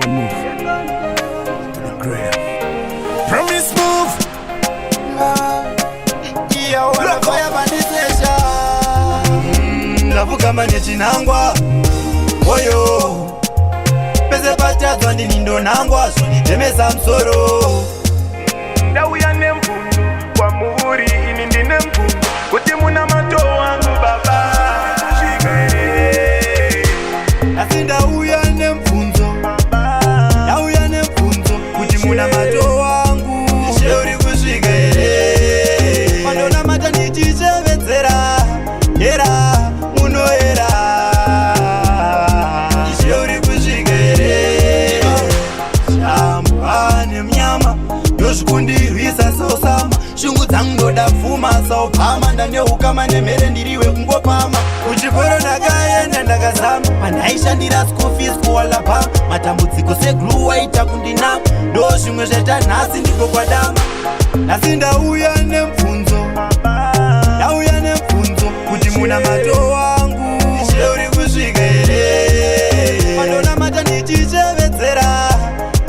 One move to the grave. Promise move. Yeah, wanafaya banditesha. Ndavuga manye chinangwa. Oyo. Pese pachazwa ndini ndonangwa. Sonitemesa msoro. Ndauya nempundu kwa muhuri ini ndine mpundu kuti muna mato wangu baba Nasi ndauya nempundu Ndauya nempundu kuti muna mato wangu Sheuri kusvika ere Mandona mata ndichichevedzera Era munoera Sheuri kusvika ere Champane mnyama Ndozvikundirwisa sosama Shungu dzangu ndoda pfuma saupama Ndaneuka nemhere ndiriwe kungopama Kuchikoro ndakaenda ndakazama Pandaishandira school fees kuwalapa Matambudziko seglue waita kundinama Ndo zvimwe zvaita nhasi ndiko kwadama Nhasi ndauya nemfunzo Ndauya nemfunzo Kuti muna mato wangu Sheuri kusvika ere Mandona mata ndichichevedzera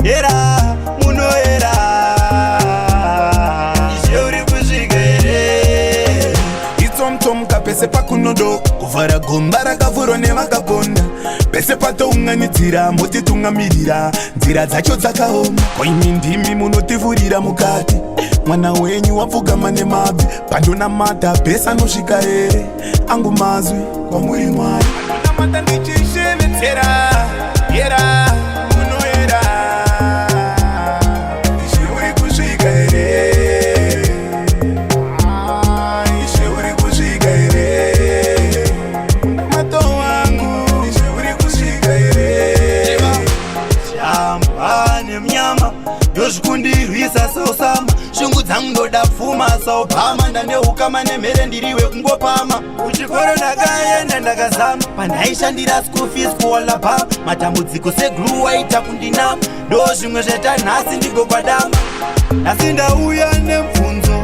Era munoera Itomtomka pese pakunodo kuvhara gomba rakavhurwa nevakagonda pese patounganidzira motitungamiririra nzira dzacho dzakaoma koimi ndimi munotivhurira mukati mwana wenyu wapfugama nemabvi pandonamata pese anosvika here angu mazwi kwamuri mwari andonamata ndichishevedzera yera munoera ndichiuri kusvika here Ndozvikundirwisa sausama Shungu dzangu ndoda pfuma saupama Ndaneuka nemhere ndiriwe kungopama Kuchikoro ndakaenda ndakazama Pandaishandira school fees kuwalapa Matambudziko seglue waita kundinama Ndo zvimwe zvaita nhasi ndiko kwadama Nhasi ndauya nemfunzo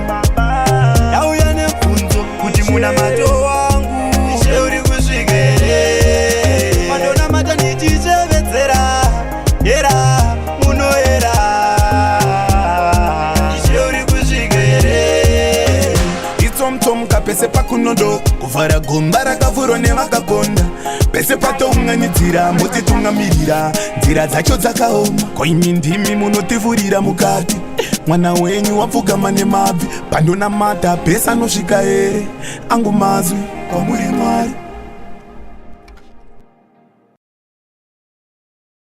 Ndauya nemfunzo Kuti muna mato wangu Sheuri kusvika here Mandona mata ndichichevedzera Era munoera Itomtomka pese pakunodo kuvhara gomba rakavhurwa nevakagonda pese patounganidzira motitungamiririra nzira dzacho dzakaoma koimi ndimi munotivhurira mukati mwana wenyu wapfugama nemabvi pandonamata pese anosvika here angu mazwi kwamuri mwari